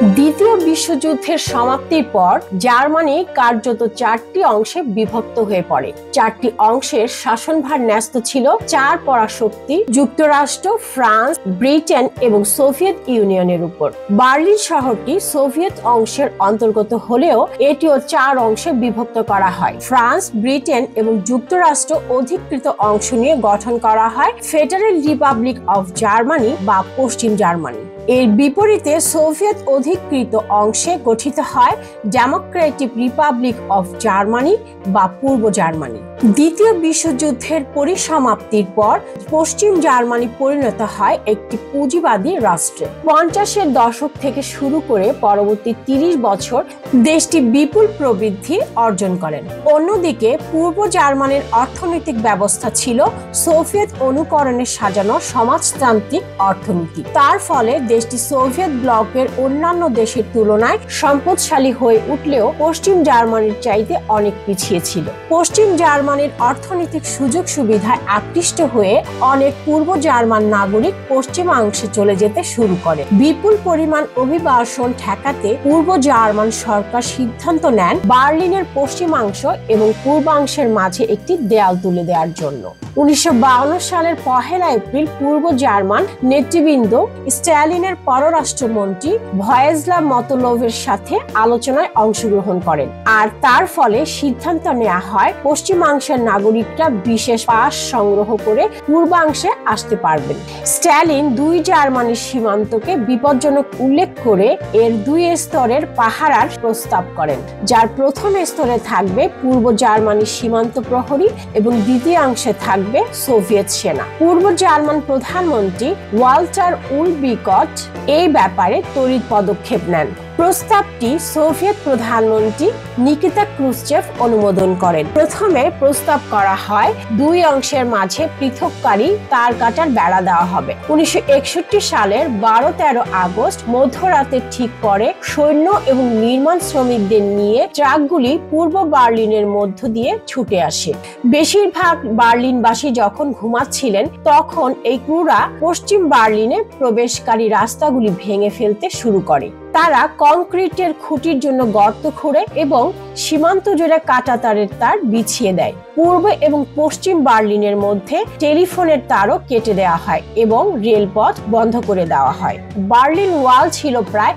দ্বিতীয় বিশ্বযুদ্ধের সমাপ্তির পর জার্মানি কার্যত 4টি অংশে বিভক্ত হয়ে পড়ে। 4টি অংশের শাসনভার ন্যস্ত ছিল 4 পরাশক্তি যুক্তরাষ্ট্র, ফ্রান্স, ব্রিটেন এবং সোভিয়েত ইউনিয়নের উপর। বার্লিন শহরটি সোভিয়েত অংশের অন্তর্গত হলেও এটিও 4 অংশে বিভক্ত করা হয়। ফ্রান্স, ব্রিটেন এবং যুক্তরাষ্ট্র অধিকৃত অংশ নিয়ে গঠন করা হয় ফেডারেল রিপাবলিক অফ জার্মানি বা পশ্চিম জার্মানি। এর বিপরীতে সোভিয়েত অধিকৃত অংশে গঠিত হয় ডেমোক্রেটিক রিপাবলিক অফ জার্মানি বা পূর্ব জার্মানি। দ্বিতীয় বিশ্বযুদ্ধের পরিসমাপ্তির পর পশ্চিম জার্মানি পরিণত হয় একটি পুঁজিবাদী রাষ্ট্রে। 50-এর দশক থেকে শুরু করে পরবর্তী 30 বছর দেশটি বিপুল প্রবৃদ্ধি অর্জন করেন। অন্যদিকে পূর্ব জার্মানির অর্থনৈতিক ব্যবস্থা ছিল সোভিয়েত অনুকরণে সাজানো সমাজতান্ত্রিক অর্থনীতি। তার ফলে দেশটি সোভিয়েত ব্লকের অন্যান্য দেশের তুলনায় সম্পদশালী হয়ে উঠলেও পশ্চিম জার্মানির চাইতে অনেক পিছিয়ে ছিল। পশ্চিম জার্মানির অর্থনৈতিক সুযোগ সুবিধায় আকৃষ্ট হয়ে অনেক পূর্ব জার্মান নাগরিক পশ্চিমাংশে চলে যেতে শুরু করে। বিপুল পরিমাণ অভিবাসন ঠেকাতে পূর্ব জার্মান সরকার সিদ্ধান্ত নেন বার্লিনের পশ্চিমাংশ এবং পূর্বাংশের মাঝে একটি দেয়াল তুলে দেওয়ার জন্য। 1952 সালের 1 এপ্রিল পূর্ব জার্মান নেতৃবৃন্দ স্ট্যালিনের পররাষ্ট্রমন্ত্রী ভয়েজলাভ মতলোভের সাথে আলোচনায় অংশগ্রহণ করেন, আর তার ফলে সিদ্ধান্ত নেওয়া হয় পশ্চিমাংশের নাগরিকরা বিশেষ পাস সংগ্রহ করে পূর্বাংশে আসতে পারবেন। স্ট্যালিন 2 জার্মানির সীমান্তকে বিপজ্জনক উল্লেখ করে এর 2 স্তরের পাহারার প্রস্তাব করেন, যার প্রথম স্তরে থাকবে পূর্ব জার্মানির সীমান্ত প্রহরী এবং দ্বিতীয়াংশে থাকবে সোভিয়েত সেনা। পূর্ব জার্মান প্রধানমন্ত্রী ওয়াল্টার উলবিকট এই ব্যাপারে তড়িৎ পদক্ষেপ নেন। প্রস্তাবটি সোভিয়েত প্রধানমন্ত্রী নিকিতা ক্রুশ্চেভ অনুমোদন করেন। প্রথমে প্রস্তাব করা হয় 2 অংশের মাঝে পৃথককারী তার কাটার বেড়া দেওয়া হবে। 1961 সালের 12-13 আগস্ট মধ্যরাতে ঠিক পরে সৈন্য এবং নির্মাণ শ্রমিকদের নিয়ে ট্রাকগুলি পূর্ব বার্লিনের মধ্য দিয়ে ছুটে আসে। বেশিরভাগ বার্লিনবাসী যখন ঘুমাচ্ছিলেন তখন এই ক্রুরা পশ্চিম বার্লিনে প্রবেশকারী রাস্তাগুলি ভেঙে ফেলতে শুরু করে। তারা কংক্রিটের খুঁটির জন্য গর্ত খুঁড়ে এবং সীমান্ত জুড়ে কাঁটাতারের তার বিছিয়ে দেয়। পূর্ব এবং পশ্চিম বার্লিনের মধ্যে টেলিফোনের তারও কেটে দেওয়া হয় এবং রেলপথ বন্ধ করে দেওয়া হয়। বার্লিন ওয়াল ছিল প্রায়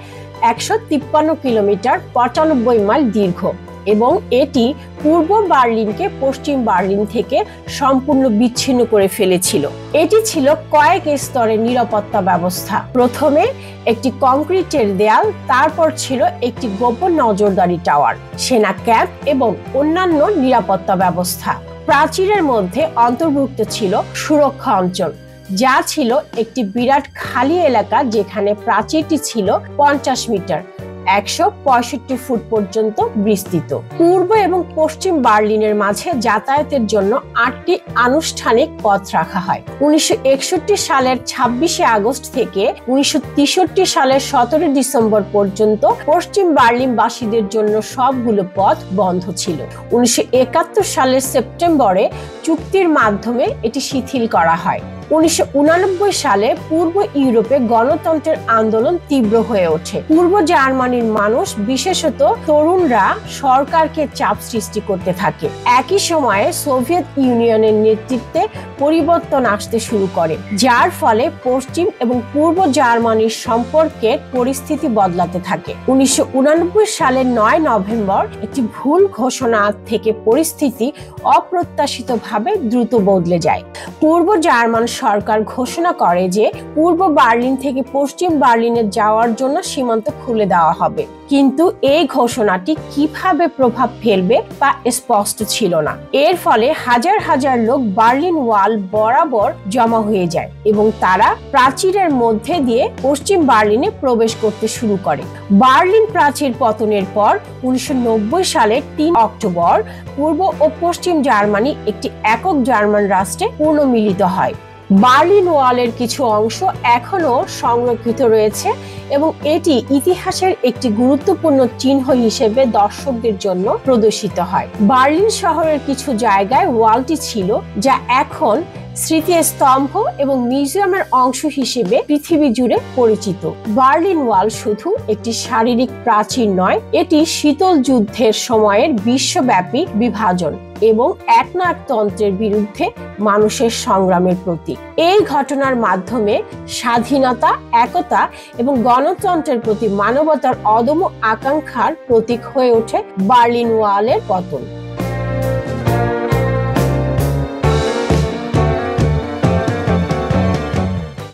153 কিলোমিটার 95 মাইল দীর্ঘ এবং এটি পূর্ব বার্লিনকে পশ্চিম বার্লিন থেকে সম্পূর্ণ বিচ্ছিন্ন করে ফেলেছিল। এটি ছিল কয়েক স্তরের নিরাপত্তা ব্যবস্থা। প্রথমে একটি কংক্রিটের দেয়াল, তারপর ছিল একটি গোপন নজরদারি টাওয়ার, সেনা ক্যাম্প এবং অন্যান্য নিরাপত্তা ব্যবস্থা। প্রাচীরের মধ্যে অন্তর্ভুক্ত ছিল সুরক্ষা অঞ্চল, যা ছিল একটি বিরাট খালি এলাকা যেখানে প্রাচীরটি ছিল 50 মিটার 165 ফুট পর্যন্ত বিস্তৃত। পূর্ব এবং পশ্চিম বার্লিনের মাঝে যাতায়াতের জন্য 8টি আনুষ্ঠানিক পথ রাখা হয়। 1961 সালের 26 আগস্ট থেকে 1963 সালের 17 ডিসেম্বর পর্যন্ত পশ্চিম বার্লিনবাসীদের জন্য সবগুলো পথ বন্ধ ছিল। 1971 সালের সেপ্টেম্বরে চুক্তির মাধ্যমে এটি শিথিল করা হয়। 1989 সালে পূর্ব ইউরোপে গণতন্ত্রের আন্দোলন তীব্র হয়ে ওঠে। পূর্ব জার্মানির মানুষ, বিশেষত তরুণরা, সরকারকে চাপ সৃষ্টি করতে থাকে। একই সময়ে সোভিয়েত ইউনিয়নের নেতৃত্বে পরিবর্তন আসতে শুরু করে, যার ফলে পশ্চিম এবং পূর্ব জার্মানির সম্পর্কের পরিস্থিতি বদলাতে থাকে। 1989 সালের 9 নভেম্বর একটি ভুল ঘোষণা থেকে পরিস্থিতি অপ্রত্যাশিতভাবে দ্রুত বদলে যায়। পূর্ব জার্মান সরকার ঘোষণা করে যে পূর্ব বার্লিন থেকে পশ্চিম বার্লিনে যাওয়ার জন্য সীমান্ত খুলে দেওয়া হবে, কিন্তু এই ঘোষণাটি কিভাবে প্রভাব ফেলবে তা স্পষ্ট ছিল না। এর ফলে হাজার হাজার লোক বার্লিন ওয়াল বরাবর জমা হয়ে যায় এবং তারা প্রাচীরের মধ্যে দিয়ে পশ্চিম বার্লিনে প্রবেশ করতে শুরু করে। বার্লিন প্রাচীর পতনের পর 1990 সালের 3 অক্টোবর পূর্ব ও পশ্চিম জার্মানি একটি একক জার্মান রাষ্ট্রে পুনর্মিলিত হয়। বার্লিন ওয়ালের কিছু অংশ এখনো সংরক্ষিত রয়েছে এবং এটি ইতিহাসের একটি গুরুত্বপূর্ণ চিহ্ন হিসেবে দর্শকদের জন্য প্রদর্শিত হয়। বার্লিন শহরের কিছু জায়গায় ওয়ালটি ছিল, যা এখন স্মৃতিস্তম্ভ এবং মিউজিয়ামের অংশ হিসেবে পৃথিবী জুড়ে পরিচিত। বার্লিন ওয়াল শুধু একটি শারীরিক প্রাচীর নয়, এটি শীতল যুদ্ধের সময়ের বিশ্বব্যাপী বিভাজন এবং একনায়কতন্ত্রের বিরুদ্ধে মানুষের সংগ্রামের প্রতীক। এই ঘটনার মাধ্যমে স্বাধীনতা, একতা এবং গণতন্ত্রের প্রতি মানবতার অদম্য আকাঙ্ক্ষার প্রতীক হয়ে ওঠে বার্লিন ওয়ালের পতন।